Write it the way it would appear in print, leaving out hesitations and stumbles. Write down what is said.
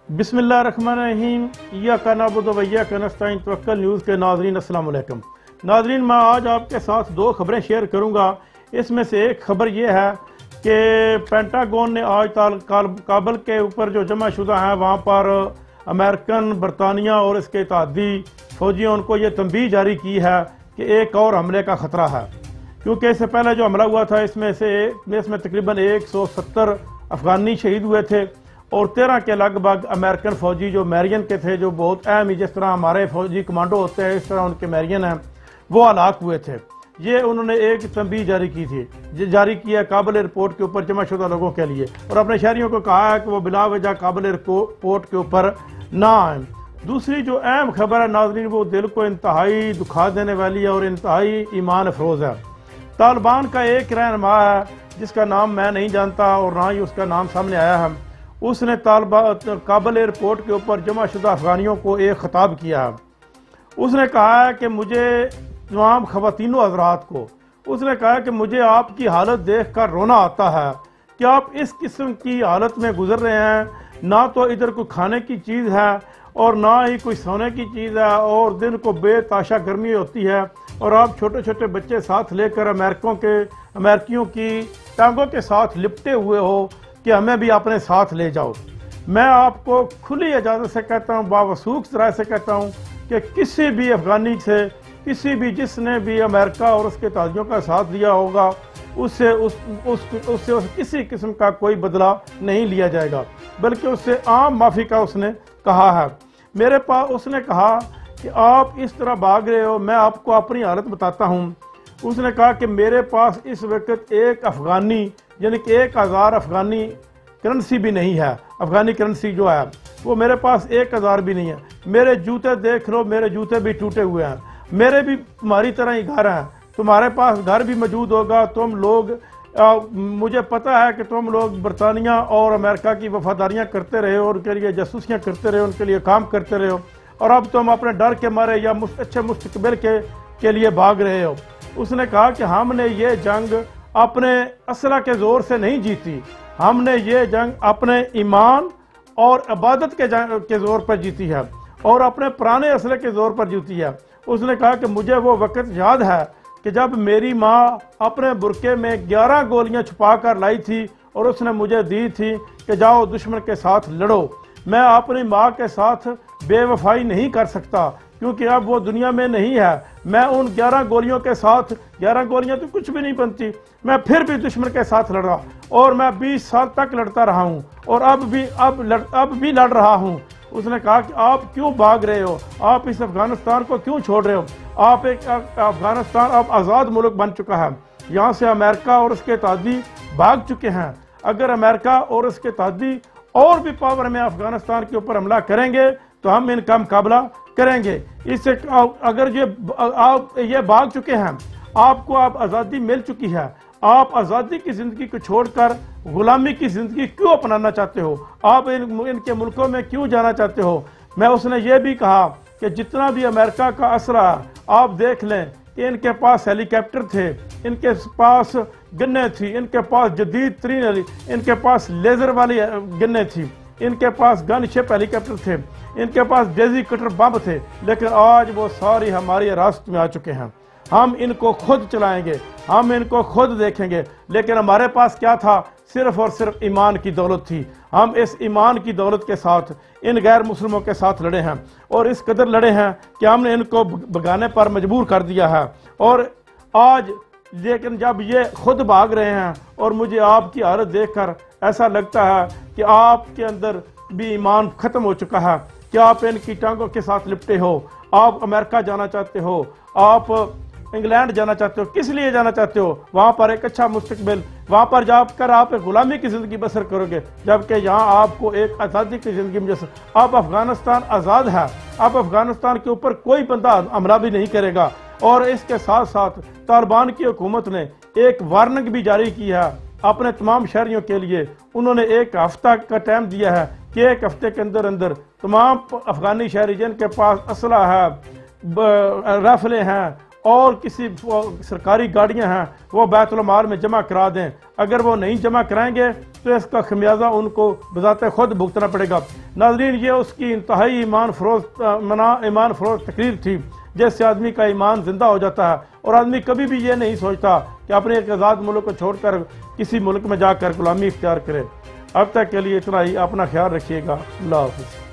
बिस्मिल्लाहिर्रहमानिर्रहीम। इय्याका नअबुदु व इय्याका नस्तईन। तवक्कल न्यूज़ के नाज़रीन अस्सलाम वालेकुम। नाज़रीन, मैं आज आपके साथ दो खबरें शेयर करूंगा। इसमें से एक खबर ये है कि पेंटागन ने आज काबल के ऊपर जो जमा शुदा हैं वहाँ पर अमेरिकन, बरतानिया और इसके इत्तेहादी फौजियों उनको ये तंबीह जारी की है कि एक और हमले का ख़तरा है, क्योंकि इससे पहले जो हमला हुआ था इसमें तकरीबन 170 अफगानी शहीद हुए थे और 13 के लगभग अमेरिकन फ़ौजी जो मैरियन के थे, जो बहुत अहम ही जिस तरह हमारे फ़ौजी कमांडो होते हैं इस तरह उनके मैरियन हैं, वो हलाक हुए थे। ये उन्होंने एक तंबीह जारी की थी, जारी किया काबल एयरपोर्ट के ऊपर जमाशुदा लोगों के लिए, और अपने शहरियों को कहा है कि वो बिला वजह काबल एयरपोर्ट के ऊपर ना आए। दूसरी जो अहम खबर है नाज़रीन, वो दिल को इंतहाई दुखा देने वाली है और इंतहाई ईमान अफरोज़ है। तालिबान का एक रहनुमा है जिसका नाम मैं नहीं जानता और ना ही उसका नाम सामने आया है, उसने काबल एयरपोर्ट के ऊपर जमाशुदा अफगानियों को एक खिताब किया है। उसने कहा है कि मुझे तमाम ख़वातीनों हज़रात को, उसने कहा है कि मुझे आपकी हालत देख कर रोना आता है कि आप इस किस्म की हालत में गुजर रहे हैं। ना तो इधर कोई खाने की चीज़ है और ना ही कोई सोने की चीज़ है, और दिन को बेताशा गर्मी होती है, और आप छोटे छोटे बच्चे साथ लेकर अमेरिकियों की टांगों के साथ लिपटे हुए हो कि हमें भी अपने साथ ले जाओ। मैं आपको खुली इजाज़त से कहता हूँ, बावसूख ज़राए से कहता हूँ कि किसी भी अफगानी से, किसी भी जिसने भी अमेरिका और उसके ताजियों का साथ दिया होगा, उससे किसी किस्म का कोई बदला नहीं लिया जाएगा, बल्कि उससे आम माफ़ी का उसने कहा है। मेरे पास उसने कहा कि आप इस तरह भाग रहे हो, मैं आपको अपनी हालत बताता हूँ। उसने कहा कि मेरे पास इस वक्त एक अफगानी यानी कि 1000 अफगानी करेंसी भी नहीं है। अफगानी करेंसी जो है वो मेरे पास 1000 भी नहीं है। मेरे जूते देख लो, मेरे जूते भी टूटे हुए हैं। मेरे भी तुम्हारी तरह ही घर हैं, तुम्हारे पास घर भी मौजूद होगा। तुम लोग मुझे पता है कि तुम लोग बरतानिया और अमेरिका की वफादारियाँ करते रहे हो, उनके लिए जासूसियाँ करते रहे हो, उनके लिए काम करते रहे हो, और अब तुम अपने डर के मारे या अच्छे मुस्तकबिल के लिए भाग रहे हो। उसने कहा कि हमने ये जंग अपने असला के ज़ोर से नहीं जीती, हमने ये जंग अपने ईमान और इबादत के ज़ोर पर जीती है और अपने पुराने असले के ज़ोर पर जीती है। उसने कहा कि मुझे वो वक़्त याद है कि जब मेरी माँ अपने बुरके में 11 गोलियां छुपा कर लाई थी और उसने मुझे दी थी कि जाओ दुश्मन के साथ लड़ो। मैं अपनी माँ के साथ बेवफाई नहीं कर सकता क्योंकि अब वो दुनिया में नहीं है। मैं उन 11 गोलियों के साथ, 11 गोलियां तो कुछ भी नहीं बनती, मैं फिर भी दुश्मन के साथ लड़ा और मैं 20 साल तक लड़ता रहा हूँ और अब भी लड़ रहा हूँ। उसने कहा कि आप क्यों भाग रहे हो, आप इस अफगानिस्तान को क्यों छोड़ रहे हो। आप अफगानिस्तान अब आज़ाद मुल्क बन चुका है, यहाँ से अमेरिका और उसके इत्तेहादी भाग चुके हैं। अगर अमेरिका और उसके इत्तेहादी और भी पावर में अफगानिस्तान के ऊपर हमला करेंगे तो हम इनका मुकाबला करेंगे। इससे अगर ये भाग चुके हैं, आपको अब आज़ादी मिल चुकी है, आप आज़ादी की ज़िंदगी को छोड़कर गुलामी की ज़िंदगी क्यों अपनाना चाहते हो, आप इनके मुल्कों में क्यों जाना चाहते हो। मैं उसने ये भी कहा कि जितना भी अमेरिका का असला है, आप देख लें कि इनके पास हेलीकॉप्टर थे, इनके पास गन्ने थी, इनके पास जदीद तरीन, इनके पास लेज़र वाली गन्ने थी, इनके पास गन शिप हेलीकॉप्टर थे, इनके पास डेजी कटर बम थे, लेकिन आज वो सारी हमारी हिरासत में आ चुके हैं। हम इनको खुद चलाएंगे, हम इनको खुद देखेंगे। लेकिन हमारे पास क्या था, सिर्फ और सिर्फ ईमान की दौलत थी। हम इस ईमान की दौलत के साथ इन गैर मुस्लिमों के साथ लड़े हैं और इस कदर लड़े हैं कि हमने इनको भगाने पर मजबूर कर दिया है। और आज लेकिन जब ये खुद भाग रहे हैं और मुझे आपकी हालत देखकर ऐसा लगता है कि आपके अंदर भी ईमान ख़त्म हो चुका है कि आप इनकी टांगों के साथ लिपटे हो। आप अमेरिका जाना चाहते हो, आप इंग्लैंड जाना चाहते हो, किस लिए जाना चाहते हो। वहाँ पर एक अच्छा मुस्तकबिल, वहाँ पर जाकर आप एक गुलामी की ज़िंदगी बसर करोगे, जबकि यहाँ आपको एक आज़ादी की ज़िंदगी में अब अफगानिस्तान आज़ाद है। अब अफगानिस्तान के ऊपर कोई बंदा हमला भी नहीं करेगा। और इसके साथ साथ तालिबान की हुकूमत ने एक वार्निंग भी जारी की है अपने तमाम शहरियों के लिए। उन्होंने 1 हफ्ता का टाइम दिया है कि 1 हफ्ते के अंदर अंदर तमाम अफगानी शहरी जिनके पास असला है, राइफलें हैं और किसी सरकारी गाड़ियां हैं वो बैतुल माल में जमा करा दें। अगर वो नहीं जमा कराएंगे तो इसका खमियाजा उनको बजाते खुद भुगतना पड़ेगा। नाज़रीन, ये उसकी इंतहाई ईमान फरोज तकरीर थी जिससे आदमी का ईमान जिंदा हो जाता है और आदमी कभी भी ये नहीं सोचता कि अपने एक आज़ाद मुल्क को छोड़कर किसी मुल्क में जाकर गुलामी इख्तियार करे। अब तक के लिए इतना ही। अपना ख्याल रखिएगा। अल्लाह हाफ़िज़।